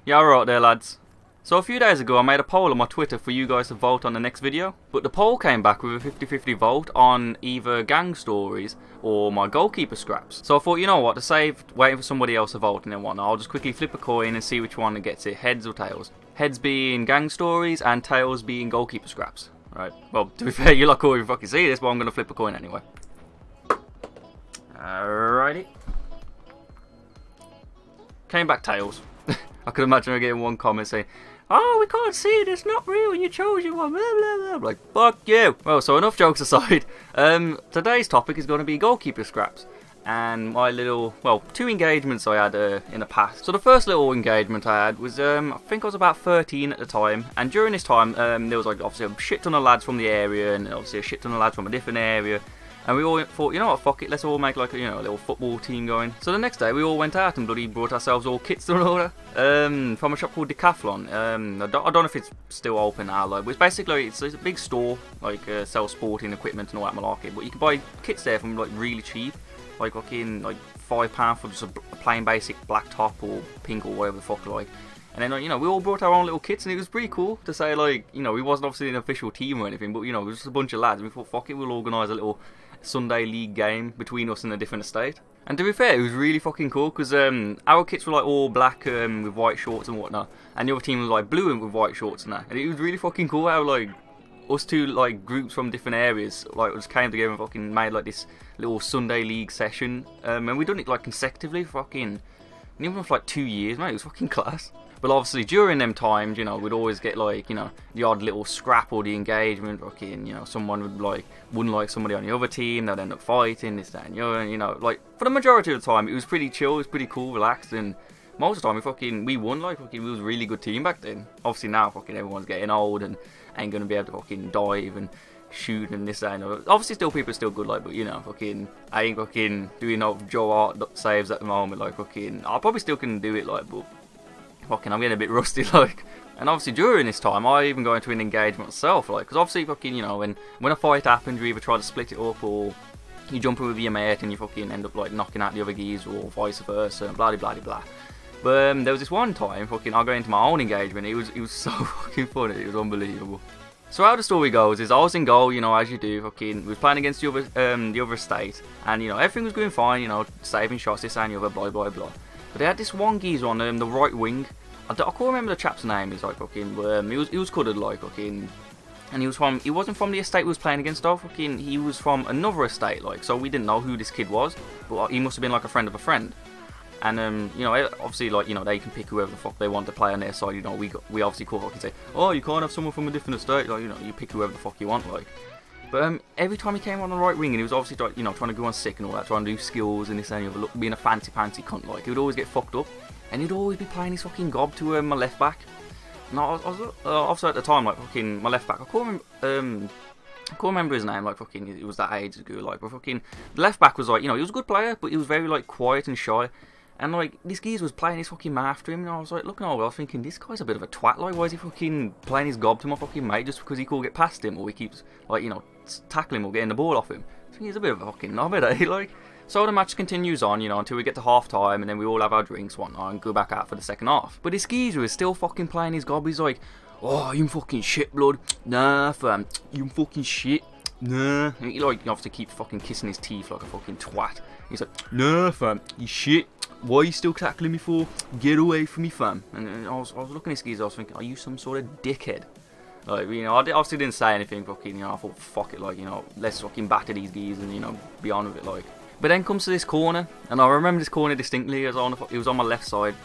Yeah, alright there, lads. So a few days ago I made a poll on my Twitter for you guys to vote on the next video, but the poll came back with a 50-50 vote on either gang stories or my goalkeeper scraps. So I thought, you know what, to save waiting for somebody else to vote and then whatnot, I'll just quickly flip a coin and see which one gets it, heads or tails. Heads being gang stories and tails being goalkeeper scraps. Right, well, to be fair, you lot can't even fucking see this, but I'm going to flip a coin anyway. Alrighty. Came back tails. I could imagine her getting one comment saying, "Oh, we can't see it, it's not real, and you chose your one, blah blah blah." Like, fuck you. Well, so enough jokes aside, today's topic is going to be goalkeeper scraps. And my little, well, 2 engagements I had in the past. So the first little engagement I had was, I think I was about 13 at the time. And during this time, there was like obviously a shit ton of lads from the area, and obviously a shit ton of lads from a different area. And we all thought, you know what, fuck it, let's all make like a, a little football team going. So the next day we all went out and bloody brought ourselves all kits and all that. From a shop called Decathlon. I don't know if it's still open now, like, but it's basically, it's a big store, like, sells sporting equipment and all that malarkey. But you can buy kits there from like really cheap. Like fucking like £5 for just a plain basic black top or pink or whatever the fuck like. And then we all brought our own little kits and it was pretty cool to say, like, we wasn't obviously an official team or anything, but it was just a bunch of lads and we thought, fuck it, we'll organise a little Sunday league game between us and a different estate. And to be fair, it was really fucking cool because our kits were like all black with white shorts and whatnot, and the other team was like blue and with white shorts and that. And it was really fucking cool how like us two like groups from different areas like just came together and fucking made like this little Sunday league session, and we done it like consecutively fucking even for like 2 years, mate. It was fucking class. But obviously during them times, we'd always get like, the odd little scrap or the engagement, fucking, someone wouldn't like somebody on the other team, they'd end up fighting, this, that, and the other, like, for the majority of the time, it was pretty chill, it was pretty cool, relaxed, and most of the time we won, like, fucking, we was a really good team back then. Obviously now, fucking, everyone's getting old and ain't gonna be able to fucking dive and shoot and this, that, and the other. Obviously still people are still good, like, but, fucking, I ain't fucking doing no Joe Hart saves at the moment, like, fucking, I probably still can do it, like, but fucking, I'm getting a bit rusty, like. And obviously during this time, I even go into an engagement myself, like, because obviously fucking, when a fight happens, you either try to split it up or you jump in with your mate and you fucking end up like knocking out the other geese or vice versa, and blah blah blah blah. But there was this one time, fucking, I go into my own engagement. It was so fucking funny. It was unbelievable. So how the story goes is I was in goal, as you do, fucking, we was playing against the other estate, and everything was going fine, saving shots, this and the other, blah blah blah. But they had this one geezer on the right wing. I can't remember the chap's name. He's like fucking. He was coloured, like fucking, and he wasn't from the estate we was playing against. Though fucking, he was from another estate, like. So we didn't know who this kid was, but he must have been like a friend of a friend. And obviously, like, they can pick whoever the fuck they want to play on their side. We obviously could fucking say, oh, you can't have someone from a different estate. Like, you pick whoever the fuck you want, like. But every time he came on the right wing and he was obviously trying to go on sick and all that, trying to do skills and this and the other, being a fancy cunt, like, he would always get fucked up, and he'd always be playing his fucking gob to my left back. And I was obviously at the time, like, fucking my left back, I can't remember his name, like, fucking, it was that age ago, like, but fucking the left back was like, he was a good player, but he was very like quiet and shy. And like, this geezer was playing his fucking mouth to him, and I was like looking over, I was thinking, this guy's a bit of a twat, like, why is he fucking playing his gob to my fucking mate just because he can't get past him, or he keeps, like, tackling him or getting the ball off him. I think he's a bit of a fucking knobhead, eh? Like, so the match continues on, until we get to half time, and then we all have our drinks, whatnot, and go back out for the second half. But this geezer is still fucking playing his gob. He's like, oh, you fucking shit, blood. Nah, fam, you fucking shit. Nah. And he, like, obviously keeps fucking kissing his teeth like a fucking twat. He's like, nah, fam, you shit. Why are you still tackling me for? Get away from me, fam. And I was looking at this geezer, I was thinking, are you some sort of dickhead? Like, I obviously didn't say anything, fucking, I thought, fuck it, like, let's fucking batter these geezers and, be on with it, like. But then comes to this corner, and I remember this corner distinctly. It was on my left side,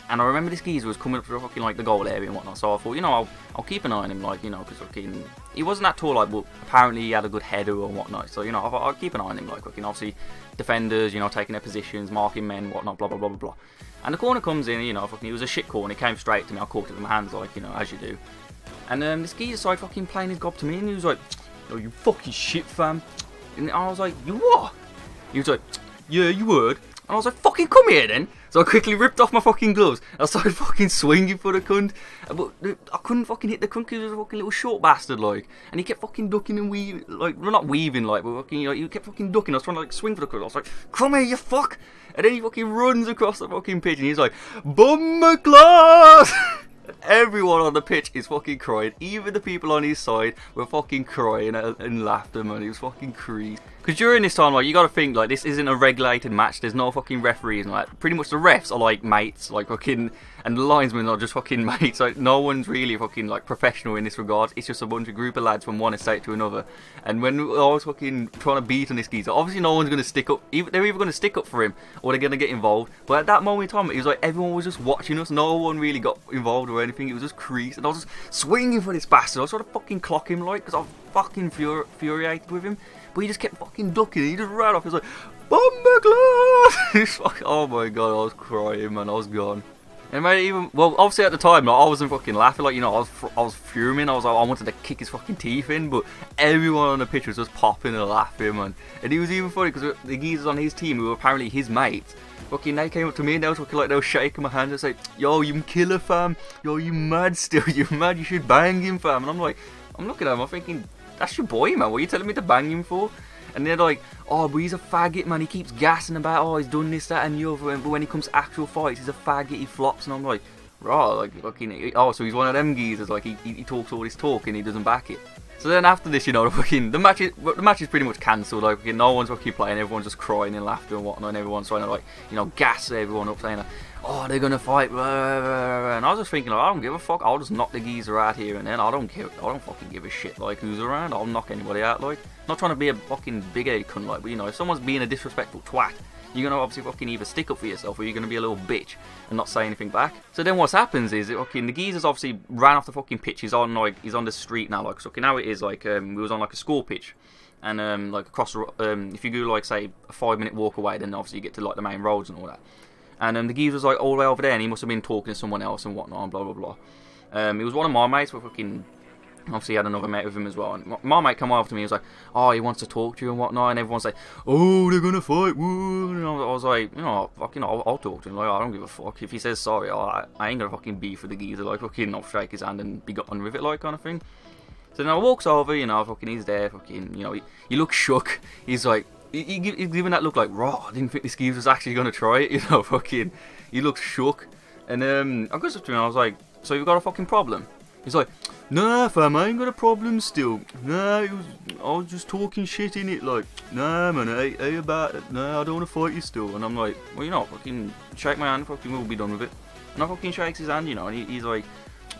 and I remember this geezer was coming up for fucking like the goal area and whatnot. So I thought, I'll keep an eye on him, like, because fucking he wasn't that tall, like, but apparently he had a good header or whatnot. So I'll keep an eye on him, like, fucking, obviously defenders, taking their positions, marking men, whatnot, blah blah blah blah blah. And the corner comes in, fucking, it was a shit corner. It came straight to me. I caught it with my hands, like, as you do. And this geezer started fucking playing his gob to me, and he was like, oh, you fucking shit, fam. And I was like, you what? He was like, yeah, you heard. And I was like, fucking come here then. So I quickly ripped off my fucking gloves. I started fucking swinging for the cunt. But I couldn't fucking hit the cunt because he was a fucking little short bastard, like. And he kept fucking ducking and weaving, like, well, not weaving, like, but fucking, he kept fucking ducking. I was trying to, like, swing for the cunt. I was like, come here, you fuck. And then he fucking runs across the fucking pitch and he's like, Bummer glass! Everyone on the pitch is fucking crying. Even the people on his side were fucking crying and laughter, man. It was fucking crazy. Because during this time, like, you gotta think, like, this isn't a regulated match. There's no fucking referees and, like, pretty much the refs are, like, mates, like, fucking, and the linesmen are just fucking mates. Like, no one's really fucking, like, professional in this regard. It's just a bunch of group of lads from one estate to another. And when I was fucking trying to beat on this geezer, obviously no one's gonna stick up. They're either gonna stick up for him or they're gonna get involved. But at that moment in time, it was like everyone was just watching us. No one really got involved or anything. It was just crease, and I was just swinging for this bastard. I was trying to fucking clock him, like, because I was fucking infuriated with him. But he just kept fucking ducking. He just ran off. He was like, Bomber glass! Oh my god, I was crying, man. I was gone. And mate, even, well, obviously at the time, like, I wasn't fucking laughing, like, you know, I was fuming. I was like, I wanted to kick his fucking teeth in, but everyone on the pitch was just popping and laughing, man. And it was even funny because the geezers on his team, who were apparently his mates, fucking, they came up to me and they was fucking, like, they were shaking my hand and say, yo, you killer, fam. Yo, you mad still? You mad? You should bang him, fam. And I'm like, I'm looking at him, I'm thinking, that's your boy, man. What are you telling me to bang him for? And they're like, oh, but he's a faggot, man. He keeps gassing about, oh, he's done this, that, and the other. But when he comes to actual fights, he's a faggot. He flops. And I'm like, right, like, fucking, oh, so he's one of them geezers. Like, he talks all this talk and he doesn't back it. So then after this, you know, the match is pretty much cancelled. Like, no one's fucking playing. Everyone's just crying and laughter and whatnot. And everyone's trying to, like, you know, gas everyone up, saying, like, oh, they're gonna fight. Blah, blah, blah. And I was just thinking, like, I don't give a fuck. I'll just knock the geezer out here and then. I don't fucking give a shit, like, who's around. I'll knock anybody out, like. Not trying to be a fucking big-headed cunt, like, but, you know, if someone's being a disrespectful twat, you're gonna obviously fucking either stick up for yourself or you're gonna be a little bitch and not say anything back. So then what happens is, fucking, the geezer's obviously ran off the fucking pitch. He's on the street now, like, so okay, now it is, like, we was on, like, a school pitch. And, like, across the, if you go, like, say, a 5-minute walk away, then obviously you get to, like, the main roads and all that. And, the geezer was, like, all the way over there, and he must have been talking to someone else and whatnot, and blah, blah, blah. It was one of my mates, but fucking, obviously, he had another mate with him as well. And my mate come over to me. He was like, "Oh, he wants to talk to you and whatnot." And everyone's like, "Oh, they're gonna fight." Woo. And I was like, you know, fucking, I'll talk to him. Like, I don't give a fuck if he says sorry. I ain't gonna fucking beef with the geezer. Like, fucking, I'll shake his hand and be gotten with it, like, kind of thing. So then I walks over. You know, fucking, he's there. Fucking, you know, he looks shook. He's like, he's giving that look like, raw. I didn't think this geezer was actually gonna try it. You know, fucking, he looks shook. And I goes up to him. And I was like, "So you've got a fucking problem?" He's like, "Nah, fam, I ain't got a problem still. Nah, I was just talking shit in it, like, nah, man, hey about it. Nah, I don't want to fight you still." And I'm like, well, you know, fucking shake my hand, fucking, we'll be done with it. And I fucking shakes his hand, you know, and he's like,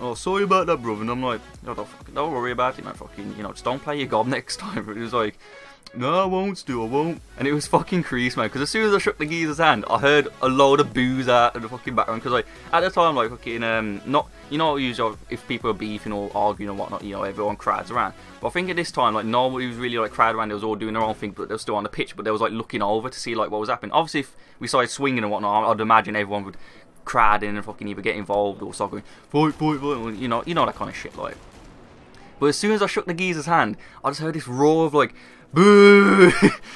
"Oh, sorry about that, brother." And I'm like, "No, don't worry about it, man, fucking, you know, just don't play your gob next time." But he was like, "No, I won't still, I won't." And it was fucking crease, man, because as soon as I shook the geezer's hand, I heard a load of boos out of the fucking background, because, like, at the time, like, fucking, not, you know, usually if people are beefing or arguing or whatnot, you know, everyone crowds around. But I think at this time, like, nobody was really, like, crowded around. They was all doing their own thing, but they were still on the pitch, but they was, like, looking over to see, like, what was happening. Obviously, if we started swinging and whatnot, I'd imagine everyone would crowd in and fucking either get involved or start going, fight, fight, fight, you know that kind of shit, like. But as soon as I shook the geezer's hand, I just heard this roar of, like, boo!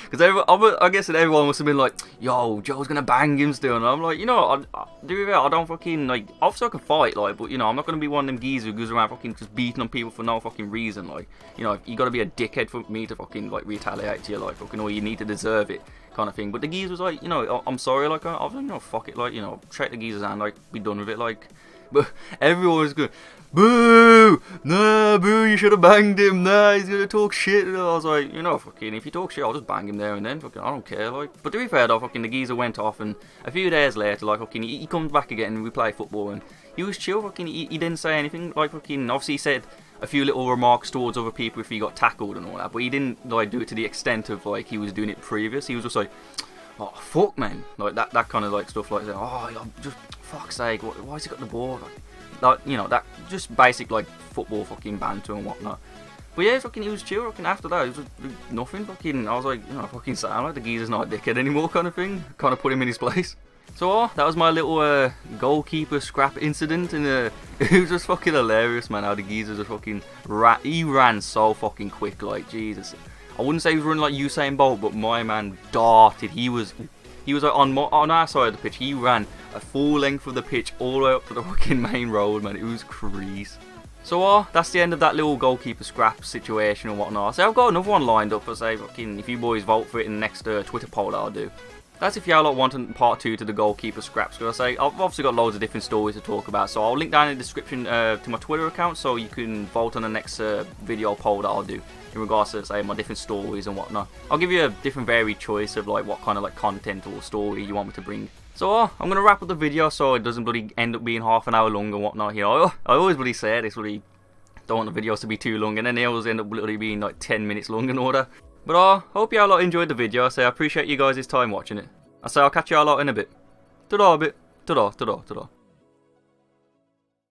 Because I guess that everyone must have been like, "Yo, Joe's gonna bang him still." And I'm like, you know, I don't fucking, like, obviously I can fight, like, but, you know, I'm not gonna be one of them geezers who goes around fucking just beating on people for no fucking reason, like, you know, you gotta be a dickhead for me to fucking, like, retaliate to you, like, fucking, or you need to deserve it, kind of thing. But the geezer was like, you know, I'm sorry, like, I was like, you know, fuck it, like, you know, shake the geezer's hand, like, be done with it, like. But everyone was going, "Boo! Nah, boo, you should have banged him. Nah, he's gonna talk shit." And I was like, you know, fucking, if you talk shit, I'll just bang him there and then. Fucking, I don't care, like. But to be fair, though, fucking, the geezer went off, and a few days later, like, fucking, he comes back again, and we play football, and he was chill, fucking, he didn't say anything, like, fucking, obviously he said a few little remarks towards other people if he got tackled and all that, but he didn't, like, do it to the extent of, like, he was doing it previous. He was just like, "Oh, fuck, man," like, that kind of, like, stuff, like, "Oh, just, fuck's sake, why's he got the ball?" Like, you know, that just basic, like, football fucking banter and whatnot. But yeah, fucking, he was chill. Fucking, after that, it was nothing. Fucking, I was like, you know, fucking sound like the geezer's not a dickhead anymore, kind of thing. Kind of put him in his place. So that was my little goalkeeper scrap incident, and it was just fucking hilarious, man. How the geezer just fucking he ran so fucking quick, like, Jesus. I wouldn't say he was running like Usain Bolt, but my man darted. He was He was like on our side of the pitch. He ran a full length of the pitch all the way up to the fucking main road, man. It was crazy. So that's the end of that little goalkeeper scrap situation and whatnot. So I've got another one lined up. I say, fucking, if you boys vote for it in the next Twitter poll that I'll do. That's if y'all want part 2 to the goalkeeper scraps. Because I say, I've obviously got loads of different stories to talk about. So I'll link down in the description to my Twitter account, so you can vote on the next video poll that I'll do in regards to, say, my different stories and whatnot. I'll give you a different varied choice of like what kind of like content or story you want me to bring. So I'm gonna wrap up the video so it doesn't bloody end up being half an hour long and whatnot. You know, I always bloody say this, bloody don't want the videos to be too long, and then they always end up bloody being like 10 minutes long in order. But I hope y'all enjoyed the video. I say I appreciate you guys' time watching it. I say I'll catch y'all out in a bit. Ta-da, ta-da, ta-da.